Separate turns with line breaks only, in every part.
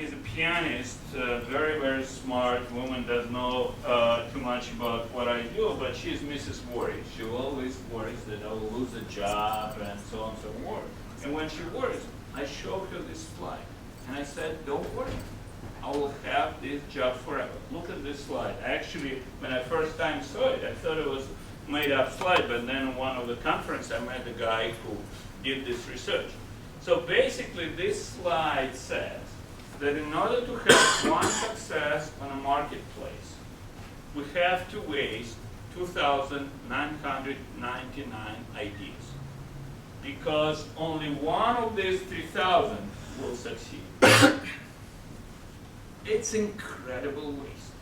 is a pianist, very, very smart woman, doesn't know too much about what I do, but she's Mrs. Worry. She always worries that I will lose a job and so on and so forth. And when she worries, I showed her this slide. And I said, don't worry, I will have this job forever. Look at this slide. Actually, when I first time saw it, I thought it was made up slide, but then in one of the conference I met the guy who did this research. So basically this slide says that in order to have one success on a marketplace, we have to waste 2,999 ideas. Because only one of these 3,000 will succeed. It's incredible waste.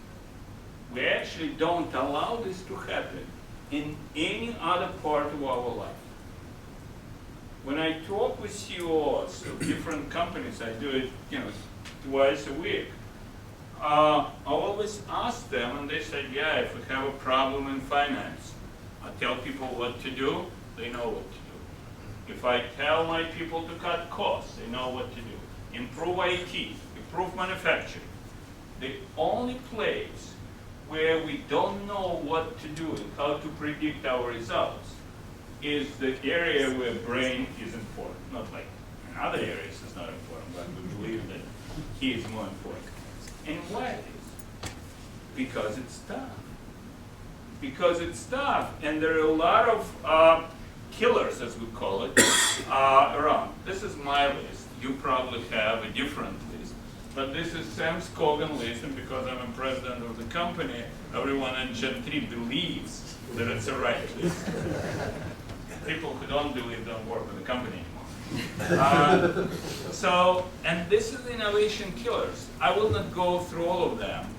We actually don't allow this to happen in any other part of our life. When I talk with CEOs of different companies, I do it, twice a week. I always ask them, and they say, yeah, if we have a problem in finance, I tell people what to do, they know what to do. If I tell my people to cut costs, they know what to do. Improve IT, improve manufacturing. The only place where we don't know what to do and how to predict our results is the area where brain is important. Not like in other areas it's not important, but we believe that he is more important. And why it is? Because it's tough. Because it's tough, and there are a lot of killers, as we call it, around. This is my list. You probably have a different list. But this is Sam's Kogan list, and because I'm a president of the company, everyone in Gen 3 believes that it's a right list. People who don't believe don't work with the company anymore. And this is innovation killers. I will not go through all of them,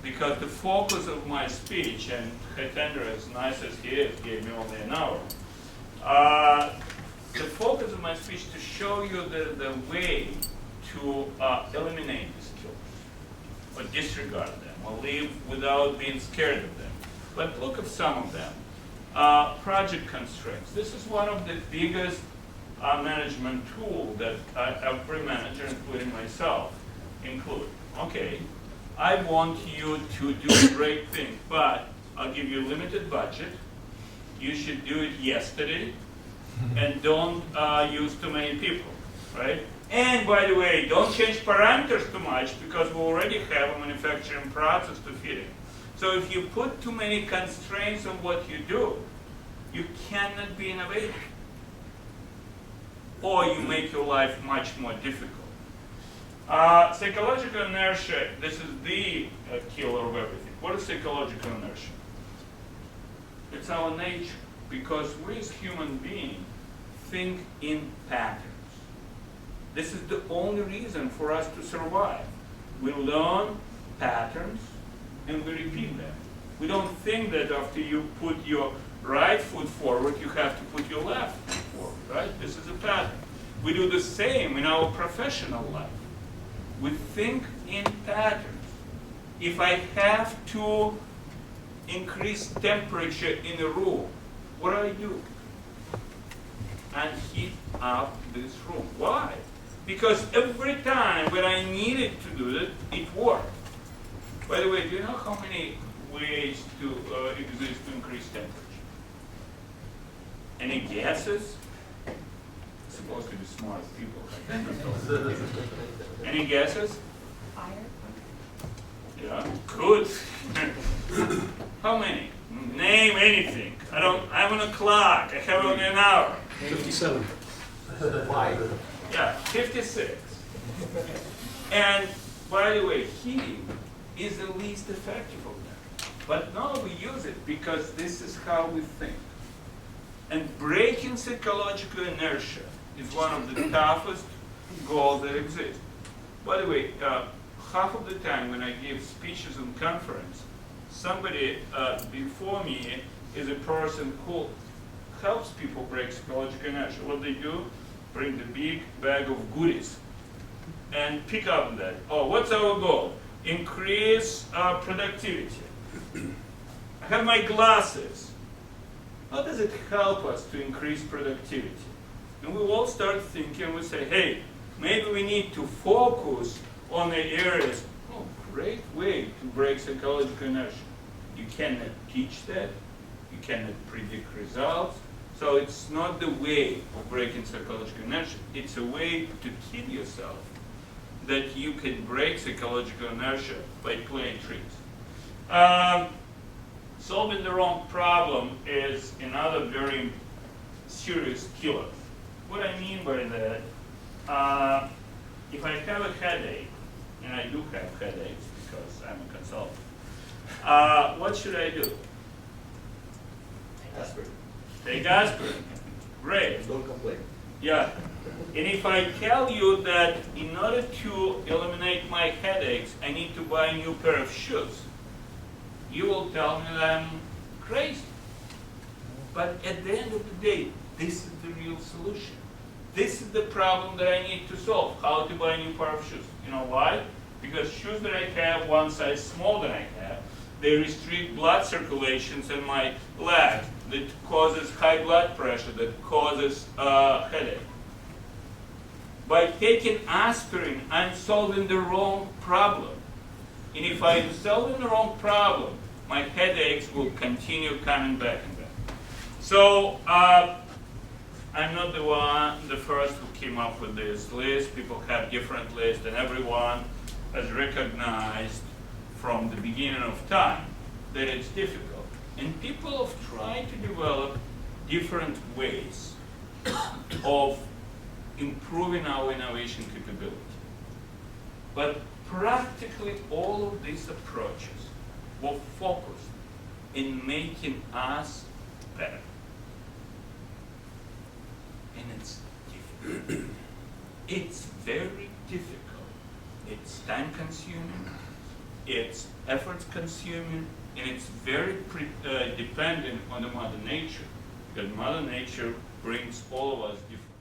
because the focus of my speech, and Hitendra, as nice as he is, gave me only an hour. The focus of my speech to show you the way to eliminate these killers, or disregard them, or live without being scared of them. But look at some of them. Project constraints. This is one of the biggest management tools that every manager, including myself, include. Okay, I want you to do a great thing, but I'll give you a limited budget. You should do it yesterday, and don't use too many people, right? And by the way, don't change parameters too much, because we already have a manufacturing process to fit it. So if you put too many constraints on what you do, you cannot be innovative. Or you make your life much more difficult. Psychological inertia, this is the killer of everything. What is psychological inertia? It's our nature, because we as human beings think in patterns. This is the only reason for us to survive. We learn patterns and we repeat them. We don't think that after you put your right foot forward, you have to put your left foot forward, right? This is a pattern. We do the same in our professional life. We think in patterns. If I have to increase temperature in a room, what do? And heat up this room. Why? Because every time when I needed to do it, it worked. By the way, do you know how many ways to exist to increase temperature? Any guesses? It's supposed to be smart people. Any guesses?
Fire.
Yeah, good. How many? Name anything. I'm on a clock. I have only an hour.
57.
Why?
Yeah, 56. And by the way, heating is the least effective of them. But now we use it because this is how we think. And breaking psychological inertia is one of the toughest goals that exist. By the way, half of the time when I give speeches on conference, somebody before me is a person who helps people break psychological inertia. What they do, bring the big bag of goodies and pick up that. Oh, what's our goal? Increase productivity. I have my glasses. How does it help us to increase productivity? And we all start thinking, we say, hey, maybe we need to focus on the areas, oh, great way to break psychological inertia. You cannot teach that. You cannot predict results. So it's not the way of breaking psychological inertia. It's a way to kid yourself that you can break psychological inertia by playing tricks. Solving the wrong problem is another very serious killer. What I mean by that, if I have a headache, and I do have headaches because I'm a consultant, what should I do?
Aspirin.
Take aspirin. Great.
Don't complain.
Yeah. And if I tell you that in order to eliminate my headaches, I need to buy a new pair of shoes, you will tell me that I'm crazy. But at the end of the day, this is the real solution. This is the problem that I need to solve, how to buy a new pair of shoes. You know why? Because shoes that I have one size smaller than I have, they restrict blood circulations in my leg that causes high blood pressure, that causes headache. By taking aspirin, I'm solving the wrong problem. And if I'm solving the wrong problem, my headaches will continue coming back and back. So I'm not the first who came up with this list. People have different lists, and everyone has recognized from the beginning of time that it's difficult. And people have tried to develop different ways of improving our innovation capability. But practically all of these approaches were focused in making us better. And it's difficult. It's very difficult. It's time consuming, it's effort consuming, and it's very dependent on the Mother Nature, because Mother Nature brings all of us different